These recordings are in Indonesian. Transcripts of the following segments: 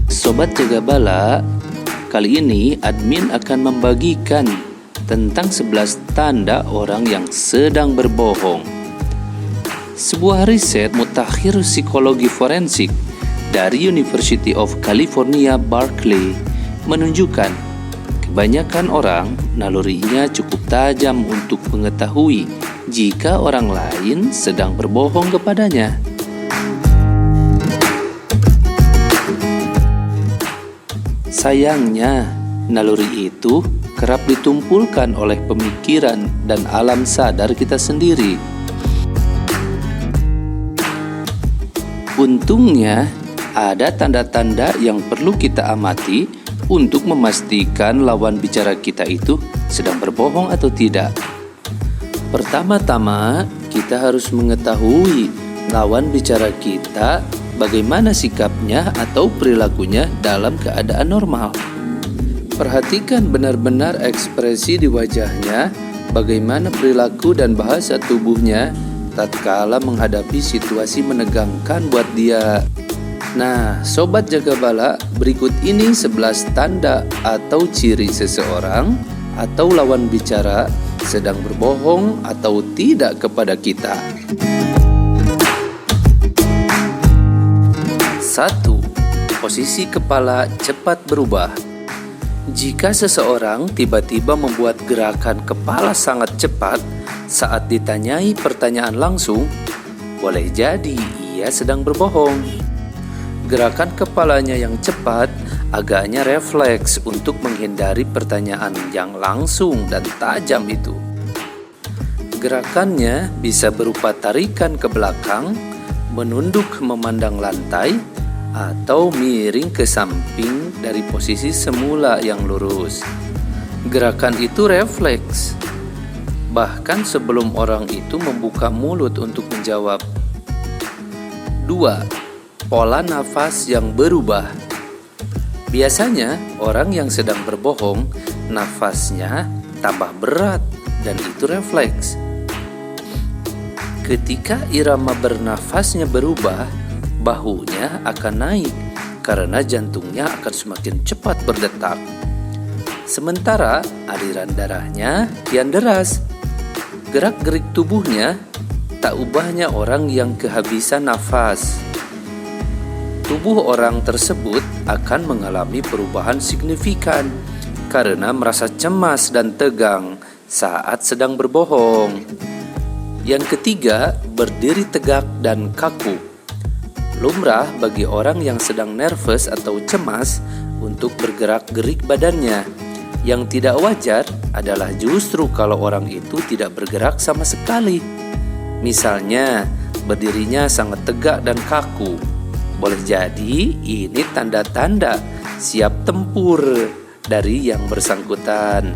Sobat Jaga Bala, kali ini admin akan membagikan tentang 11 tanda orang yang sedang berbohong. Sebuah riset mutakhir psikologi forensik dari University of California, Berkeley menunjukkan kebanyakan orang nalurinya cukup tajam untuk mengetahui jika orang lain sedang berbohong kepadanya. Sayangnya, naluri itu kerap ditumpulkan oleh pemikiran dan alam sadar kita sendiri. Untungnya, ada tanda-tanda yang perlu kita amati untuk memastikan lawan bicara kita itu sedang berbohong atau tidak. Pertama-tama, kita harus mengetahui lawan bicara kita bagaimana sikapnya atau perilakunya dalam keadaan normal. Perhatikan benar-benar ekspresi di wajahnya, bagaimana perilaku dan bahasa tubuhnya tatkala menghadapi situasi menegangkan buat dia. Nah, Sobat Jaga Bala, berikut ini 11 tanda atau ciri seseorang atau lawan bicara sedang berbohong atau tidak kepada kita. 1. Posisi kepala cepat berubah. Jika seseorang tiba-tiba membuat gerakan kepala sangat cepat saat ditanyai pertanyaan langsung, boleh jadi ia sedang berbohong. Gerakan kepalanya yang cepat agaknya refleks untuk menghindari pertanyaan yang langsung dan tajam itu. Gerakannya bisa berupa tarikan ke belakang, menunduk memandang lantai, atau miring ke samping dari posisi semula yang lurus. Gerakan itu refleks, bahkan sebelum orang itu membuka mulut untuk menjawab. 2. Pola nafas yang berubah. Biasanya orang yang sedang berbohong, nafasnya tambah berat dan itu refleks. Ketika irama bernafasnya berubah, bahunya akan naik karena jantungnya akan semakin cepat berdetak. Sementara aliran darahnya kian deras. Gerak-gerik tubuhnya tak ubahnya orang yang kehabisan nafas. Tubuh orang tersebut akan mengalami perubahan signifikan karena merasa cemas dan tegang saat sedang berbohong. Yang ketiga, berdiri tegak dan kaku. Lumrah bagi orang yang sedang nervous atau cemas untuk bergerak-gerik badannya. Yang tidak wajar adalah justru kalau orang itu tidak bergerak sama sekali. Misalnya, berdirinya sangat tegak dan kaku. Boleh jadi ini tanda-tanda siap tempur dari yang bersangkutan.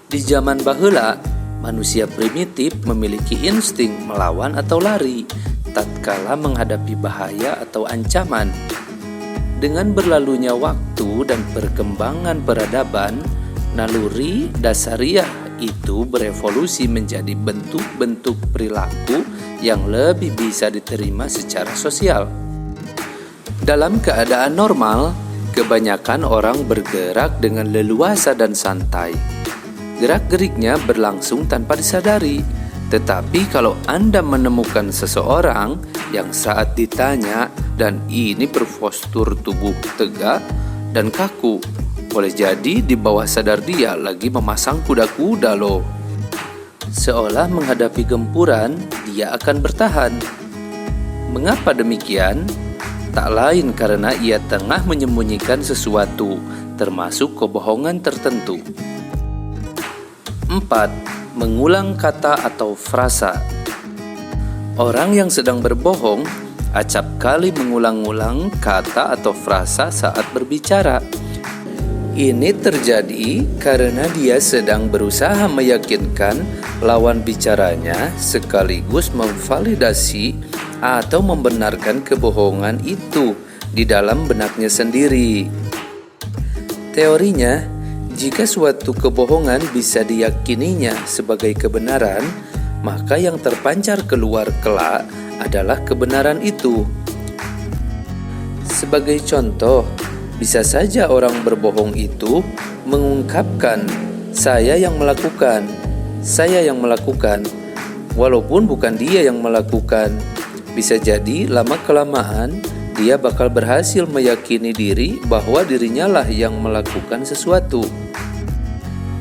Di zaman baheula, manusia primitif memiliki insting melawan atau lari tatkala menghadapi bahaya atau ancaman. Dengan berlalunya waktu dan perkembangan peradaban, naluri dasariah itu berevolusi menjadi bentuk-bentuk perilaku yang lebih bisa diterima secara sosial. Dalam keadaan normal, kebanyakan orang bergerak dengan leluasa dan santai. Gerak-geriknya berlangsung tanpa disadari. Tetapi kalau Anda menemukan seseorang yang saat ditanya dan ini berpostur tubuh tegak dan kaku, boleh jadi di bawah sadar dia lagi memasang kuda-kuda loh. Seolah menghadapi gempuran, dia akan bertahan. Mengapa demikian? Tak lain karena ia tengah menyembunyikan sesuatu, termasuk kebohongan tertentu. 4. Mengulang kata atau frasa. Orang yang sedang berbohong acap kali mengulang-ulang kata atau frasa saat berbicara. Ini terjadi karena dia sedang berusaha meyakinkan lawan bicaranya sekaligus memvalidasi atau membenarkan kebohongan itu di dalam benaknya sendiri. Teorinya, jika suatu kebohongan bisa diyakininya sebagai kebenaran, maka yang terpancar keluar kelak adalah kebenaran itu. Sebagai contoh, bisa saja orang berbohong itu mengungkapkan saya yang melakukan, walaupun bukan dia yang melakukan. Bisa jadi lama-kelamaan dia bakal berhasil meyakini diri bahwa dirinya lah yang melakukan sesuatu.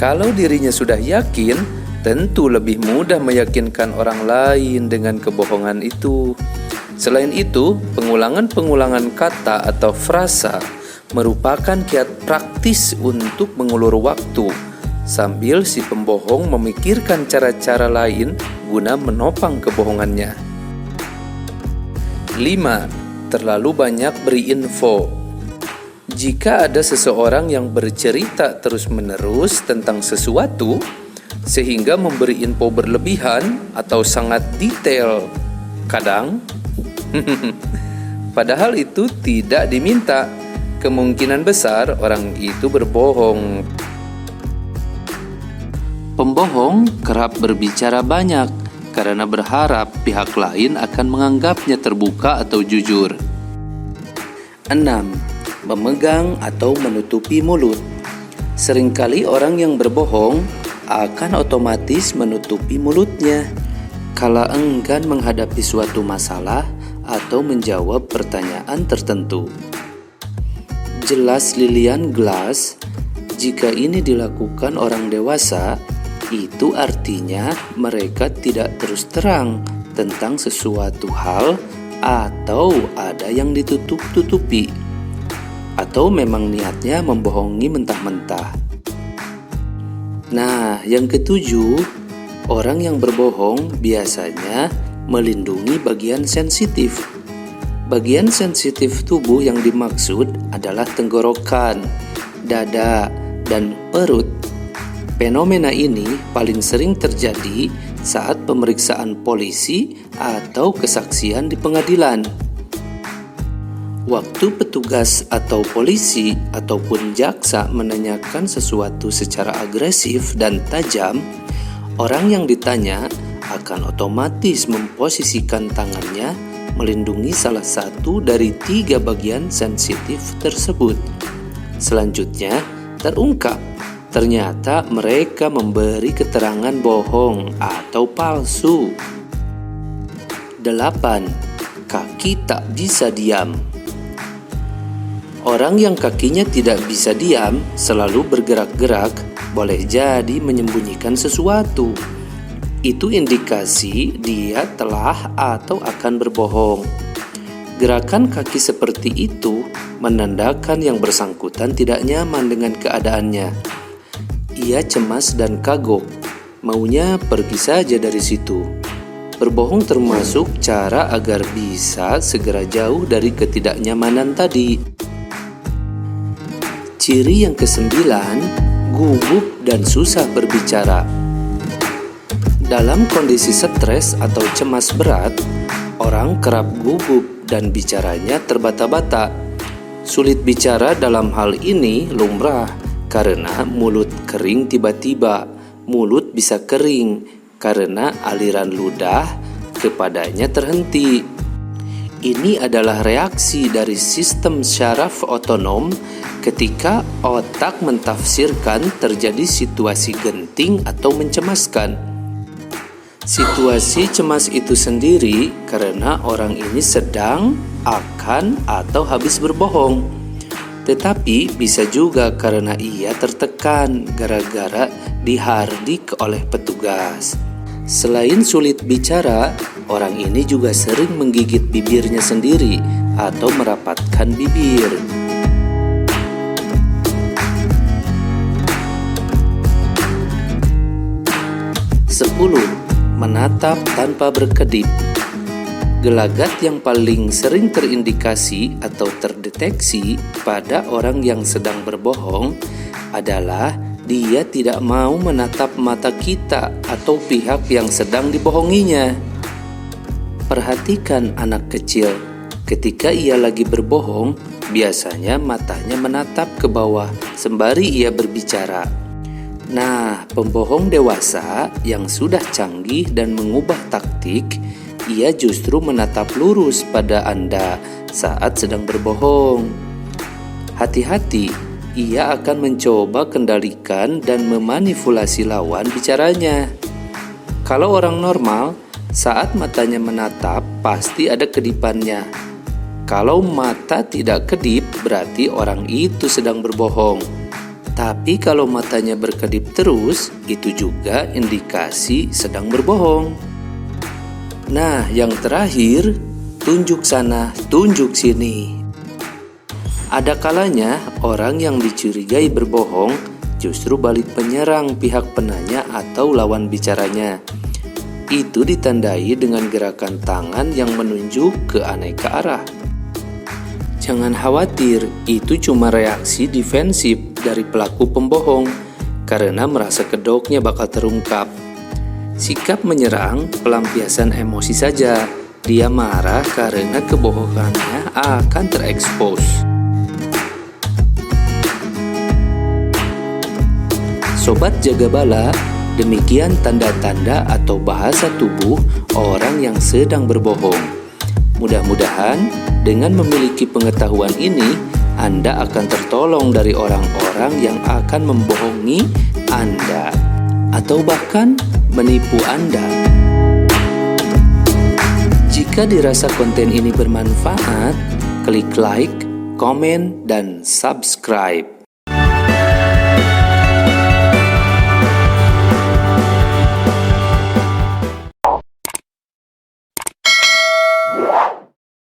Kalau dirinya sudah yakin, tentu lebih mudah meyakinkan orang lain dengan kebohongan itu. Selain itu, pengulangan-pengulangan kata atau frasa merupakan kiat praktis untuk mengulur waktu, sambil si pembohong memikirkan cara-cara lain guna menopang kebohongannya. 5. Terlalu banyak beri info. Jika ada seseorang yang bercerita terus-menerus tentang sesuatu, sehingga memberi info berlebihan atau sangat detail, kadang padahal itu tidak diminta, kemungkinan besar orang itu berbohong. Pembohong kerap berbicara banyak karena berharap pihak lain akan menganggapnya terbuka atau jujur. 6. Memegang atau menutupi mulut. Seringkali orang yang berbohong akan otomatis menutupi mulutnya kala enggan menghadapi suatu masalah atau menjawab pertanyaan tertentu. Jelas lilian gelas, jika ini dilakukan orang dewasa, itu artinya mereka tidak terus terang tentang sesuatu hal atau ada yang ditutup-tutupi, atau memang niatnya membohongi mentah-mentah. Nah, yang ketujuh, orang yang berbohong biasanya melindungi bagian sensitif. Bagian sensitif tubuh yang dimaksud adalah tenggorokan, dada, dan perut. Fenomena ini paling sering terjadi saat pemeriksaan polisi atau kesaksian di pengadilan. Waktu petugas atau polisi ataupun jaksa menanyakan sesuatu secara agresif dan tajam, orang yang ditanya akan otomatis memposisikan tangannya melindungi salah satu dari 3 bagian sensitif tersebut. Selanjutnya, terungkap ternyata mereka memberi keterangan bohong atau palsu. 8. Kaki tak bisa diam. Orang yang kakinya tidak bisa diam, selalu bergerak-gerak, boleh jadi menyembunyikan sesuatu. Itu indikasi dia telah atau akan berbohong. Gerakan kaki seperti itu menandakan yang bersangkutan tidak nyaman dengan keadaannya. Ia cemas dan kagok, maunya pergi saja dari situ. Berbohong termasuk cara agar bisa segera jauh dari ketidaknyamanan tadi. Ciri yang ke-9, gugup dan susah berbicara. Dalam kondisi stres atau cemas berat, orang kerap gugup dan bicaranya terbata-bata. Sulit bicara dalam hal ini lumrah karena mulut kering tiba-tiba. Mulut bisa kering karena aliran ludah kepadanya terhenti. Ini adalah reaksi dari sistem syaraf otonom ketika otak mentafsirkan terjadi situasi genting atau mencemaskan. Situasi cemas itu sendiri karena orang ini sedang, akan, atau habis berbohong. Tetapi bisa juga karena ia tertekan gara-gara dihardik oleh petugas. Selain sulit bicara, orang ini juga sering menggigit bibirnya sendiri atau merapatkan bibir. 10. Menatap tanpa berkedip. Gelagat yang paling sering terindikasi atau terdeteksi pada orang yang sedang berbohong adalah dia tidak mau menatap mata kita atau pihak yang sedang dibohonginya. Perhatikan anak kecil, ketika ia lagi berbohong, biasanya matanya menatap ke bawah sembari ia berbicara. Nah, pembohong dewasa yang sudah canggih dan mengubah taktik ia justru menatap lurus pada Anda saat sedang berbohong. Hati-hati, ia akan mencoba kendalikan dan memanipulasi lawan bicaranya. Kalau orang normal, saat matanya menatap, pasti ada kedipannya. Kalau mata tidak kedip, berarti orang itu sedang berbohong. Tapi kalau matanya berkedip terus, itu juga indikasi sedang berbohong. Nah, yang terakhir, tunjuk sana, tunjuk sini. Ada kalanya orang yang dicurigai berbohong justru balik menyerang pihak penanya atau lawan bicaranya. Itu ditandai dengan gerakan tangan yang menunjuk ke aneka arah. Jangan khawatir, itu cuma reaksi defensif dari pelaku pembohong karena merasa kedoknya bakal terungkap. Sikap menyerang pelampiasan emosi saja. Dia marah karena kebohongannya akan terekspos. Sobat Jaga Bala, demikian tanda-tanda atau bahasa tubuh orang yang sedang berbohong. Mudah-mudahan dengan memiliki pengetahuan ini, Anda akan tertolong dari orang-orang yang akan membohongi Anda atau bahkan menipu Anda. Jika dirasa konten ini bermanfaat, klik like, komen, dan subscribe.